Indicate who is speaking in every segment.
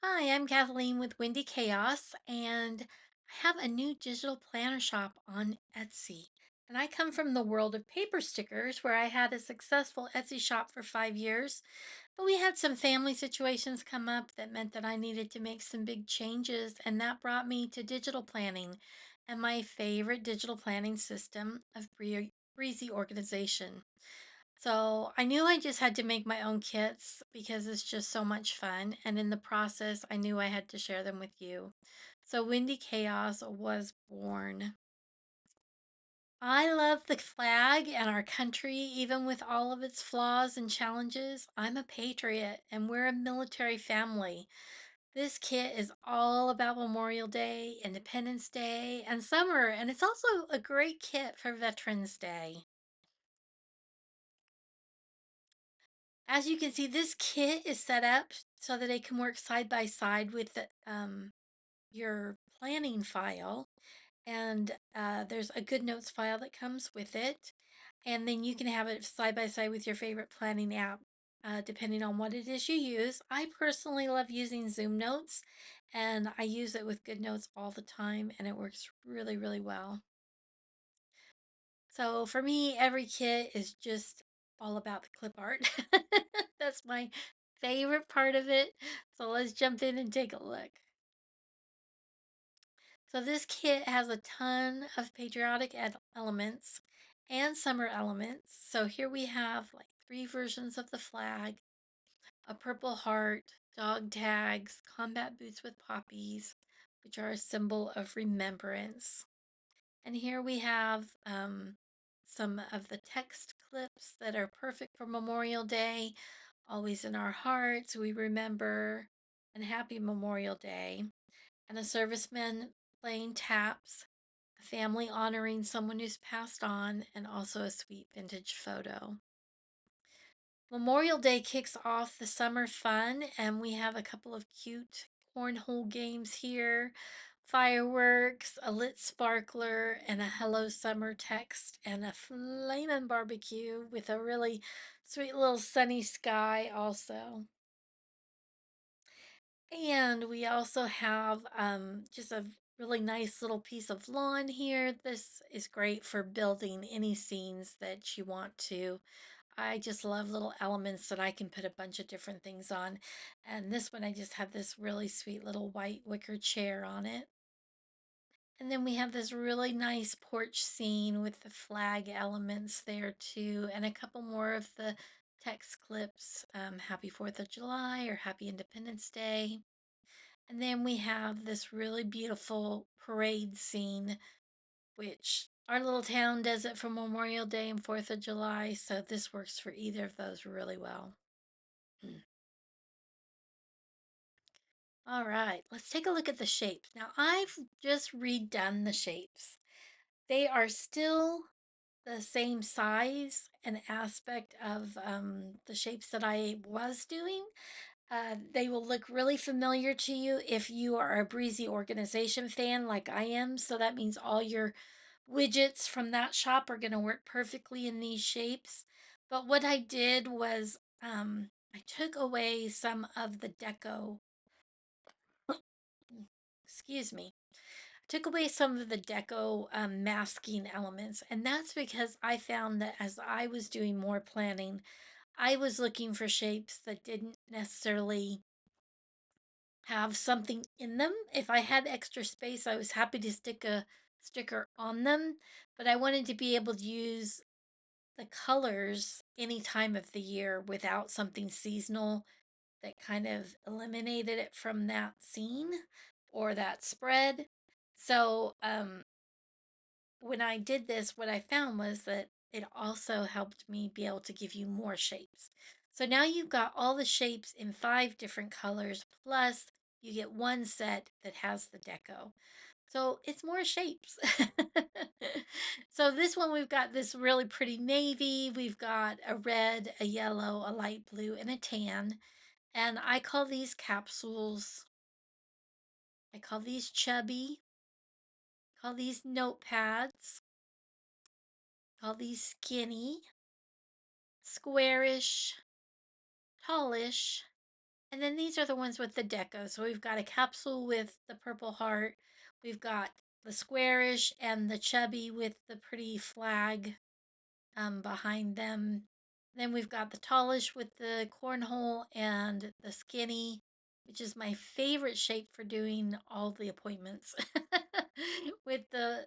Speaker 1: Hi, I'm Kathleen with Windy Chaos, and I have a new digital planner shop on Etsy. And I come from the world of paper stickers, where I had a successful Etsy shop for 5 years. But we had some family situations come up that meant that I needed to make some big changes, and that brought me to digital planning and my favorite digital planning system of Breezy Organization. So I knew I just had to make my own kits because it's just so much fun. And in the process, I knew I had to share them with you. So Windy Chaos was born. I love the flag and our country, even with all of its flaws and challenges. I'm a patriot and we're a military family. This kit is all about Memorial Day, Independence Day, and summer, and it's also a great kit for Veterans Day. As you can see, this kit is set up so that it can work side by side with your planning file. And there's a Good Notes file that comes with it. And then you can have it side by side with your favorite planning app, depending on what it is you use. I personally love using Zoom Notes, and I use it with Good Notes all the time, and it works really, really well. So for me, every kit is just all about the clip art. That's my favorite part of it. So let's jump in and take a look. So this kit has a ton of patriotic elements and summer elements. So here we have like three versions of the flag, a purple heart, dog tags, combat boots with poppies, which are a symbol of remembrance. And here we have some of the text clips that are perfect for Memorial Day. Always in our hearts, we remember, and happy Memorial Day. And a serviceman playing taps, a family honoring someone who's passed on, and also a sweet vintage photo. Memorial Day kicks off the summer fun, and we have a couple of cute cornhole games here, fireworks, a lit sparkler, and a hello summer text, and a flamin' barbecue with a really sweet little sunny sky, also. And we also have just a really nice little piece of lawn here. This is great for building any scenes that you want to. I just love little elements that I can put a bunch of different things on. And this one, I just have this really sweet little white wicker chair on it. And then we have this really nice porch scene with the flag elements there too, and a couple more of the text clips, Happy 4th of July or Happy Independence Day. And then we have this really beautiful parade scene, which our little town does it for Memorial Day and 4th of July, so this works for either of those really well. All right, let's take a look at the shapes. Now, I've just redone the shapes. They are still the same size and aspect of the shapes that I was doing. They will look really familiar to you if you are a Breezy Organization fan like I am. So that means all your widgets from that shop are going to work perfectly in these shapes. But what I did was I took away some of the deco, excuse me, took away some of the deco masking elements. And that's because I found that as I was doing more planning, I was looking for shapes that didn't necessarily have something in them. If I had extra space, I was happy to stick a sticker on them, but I wanted to be able to use the colors any time of the year without something seasonal that kind of eliminated it from that scene or that spread. So, when I did this, what I found was that it also helped me be able to give you more shapes. So now you've got all the shapes in 5 different colors, plus you get one set that has the deco. So it's more shapes. So this one, we've got this really pretty navy. We've got a red, a yellow, a light blue, and a tan. And I call these capsules, I call these chubby, call these notepads, call these skinny, squarish, tallish, And then these are the ones with the deco. So we've got a capsule with the purple heart. We've got the squarish and the chubby with the pretty flag behind them. Then we've got the tallish with the cornhole and the skinny, which is my favorite shape for doing all the appointments with the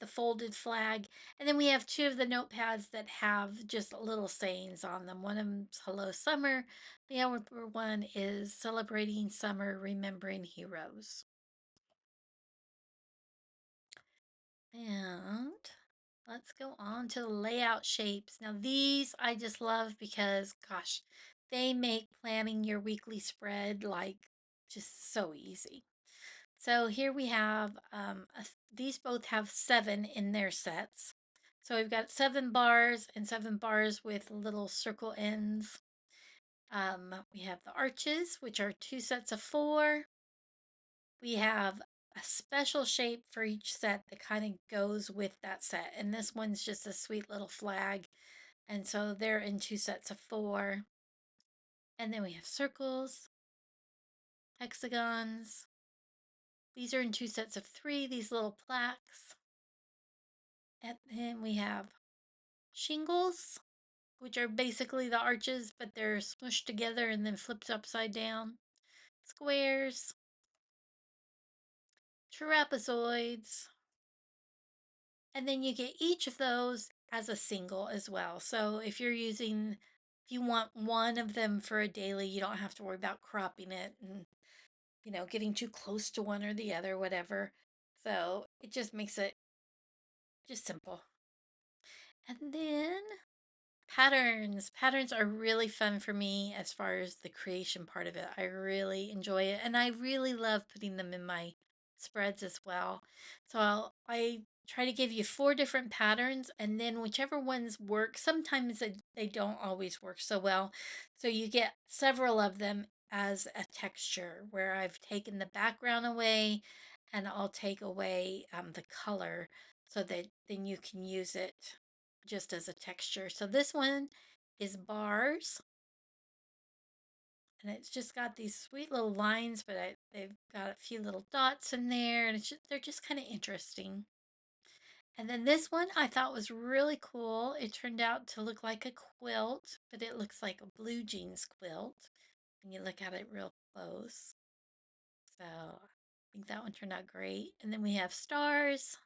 Speaker 1: folded flag. And then we have two of the notepads that have just little sayings on them. One of them's "Hello Summer." The other one is "Celebrating Summer, Remembering Heroes." And let's go on to the layout shapes. Now, these I just love because, gosh, they make planning your weekly spread like just so easy. So here we have, these both have 7 in their sets. So we've got 7 bars and 7 bars with little circle ends. We have the arches, which are 2 sets of 4. We have a special shape for each set that kind of goes with that set. And this one's just a sweet little flag. And so they're in 2 sets of 4. And then we have circles, hexagons. These are in 2 sets of 3, these little plaques. And then we have shingles, which are basically the arches, but they're smushed together and then flipped upside down. Squares, trapezoids, and then you get each of those as a single as well. So if you want one of them for a daily, you don't have to worry about cropping it and, getting too close to one or the other, whatever. So it just makes it just simple. And then patterns. Patterns are really fun for me as far as the creation part of it. I really enjoy it, and I really love putting them in my spreads as well. So I try to give you 4 different patterns, and then whichever ones work, sometimes they don't always work so well. So you get several of them as a texture where I've taken the background away and I'll take away the color so that then you can use it just as a texture. So this one is bars, and it's just got these sweet little lines, but they've got a few little dots in there, and they're just kind of interesting. And then this one I thought was really cool. It turned out to look like a quilt, but it looks like a blue jeans quilt when you look at it real close. So I think that one turned out great. And then we have stars,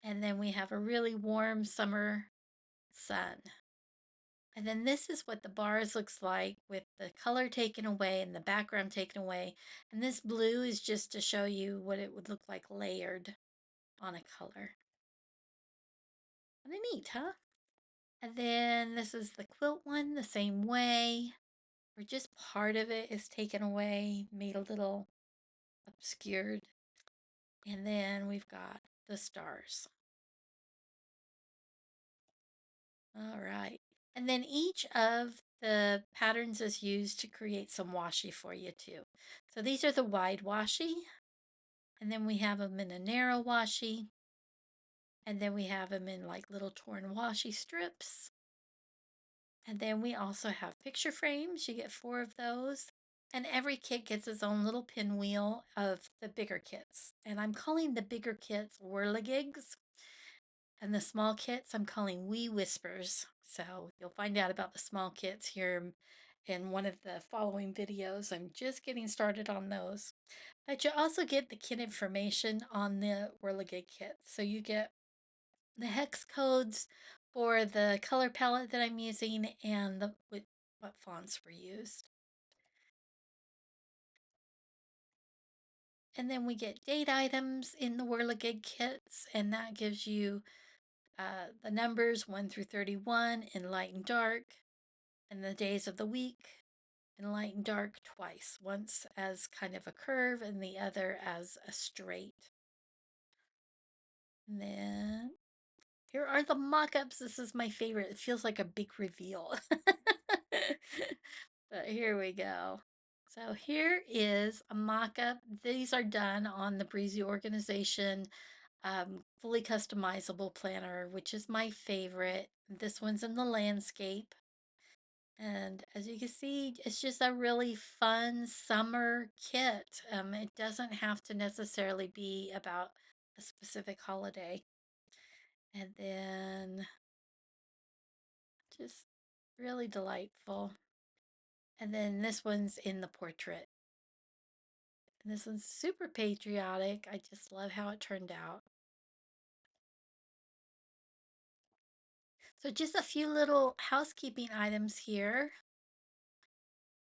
Speaker 1: and then we have a really warm summer sun. And then this is what the bars looks like with the color taken away and the background taken away. And this blue is just to show you what it would look like layered on a color. Kind of neat, huh? And then this is the quilt one, the same way, where just part of it is taken away, made a little obscured. And then we've got the stars. All right. And then each of the patterns is used to create some washi for you too. So these are the wide washi, and then we have them in a narrow washi, and then we have them in like little torn washi strips. And then we also have picture frames. You get 4 of those. And every kit gets its own little pinwheel of the bigger kits. And I'm calling the bigger kits whirligigs. And the small kits I'm calling wee whispers. So you'll find out about the small kits here in one of the following videos. I'm just getting started on those. But you also get the kit information on the whirligig kit. So you get the hex codes for the color palette that I'm using and what fonts were used. And then we get date items in the whirligig kits, and that gives you the numbers 1 through 31 in light and dark, and the days of the week in light and dark twice, once as kind of a curve and the other as a straight. And then here are the mock-ups. This is my favorite. It feels like a big reveal. But here we go. So here is a mock-up. These are done on the Breezy Organization fully customizable planner, which is my favorite. This one's in the landscape. And as you can see, it's just a really fun summer kit. It doesn't have to necessarily be about a specific holiday. And then just really delightful. And then this one's in the portrait. And this one's super patriotic. I just love how it turned out. So just a few little housekeeping items here.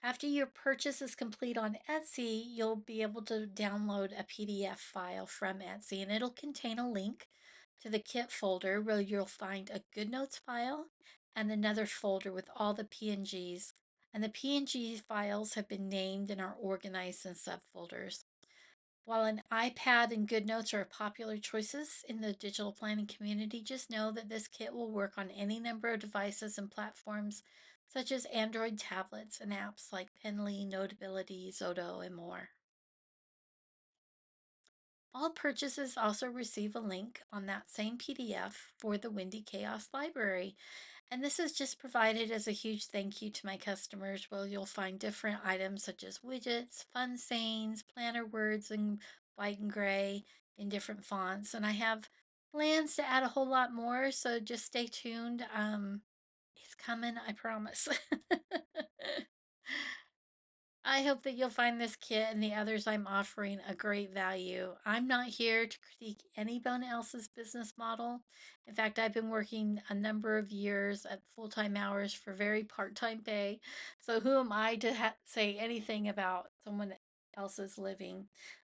Speaker 1: After your purchase is complete on Etsy, you'll be able to download a PDF file from Etsy, and it'll contain a link to the kit folder where you'll find a Good Notes file and another folder with all the PNGs. And the PNG files have been named and are organized in subfolders. While an iPad and GoodNotes are popular choices in the digital planning community, just know that this kit will work on any number of devices and platforms, such as Android tablets and apps like Penly, Notability, Zoto, and more. All purchases also receive a link on that same PDF for the Windy Chaos Library. And this is just provided as a huge thank you to my customers, where you'll find different items such as widgets, fun sayings, planner words in white and gray in different fonts. And I have plans to add a whole lot more, so just stay tuned. It's coming, I promise. I hope that you'll find this kit and the others I'm offering a great value. I'm not here to critique anyone else's business model. In fact, I've been working a number of years at full time hours for very part time pay. So, who am I to say anything about someone else's living?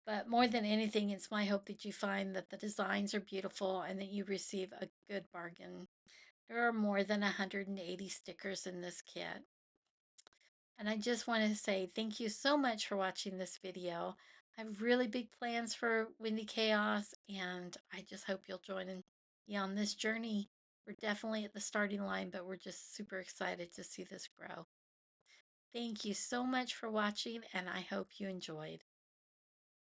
Speaker 1: But more than anything, it's my hope that you find that the designs are beautiful and that you receive a good bargain. There are more than 180 stickers in this kit. And I just want to say thank you so much for watching this video. I have really big plans for Windy Chaos, and I just hope you'll join me on this journey. We're definitely at the starting line, but we're just super excited to see this grow. Thank you so much for watching, and I hope you enjoyed.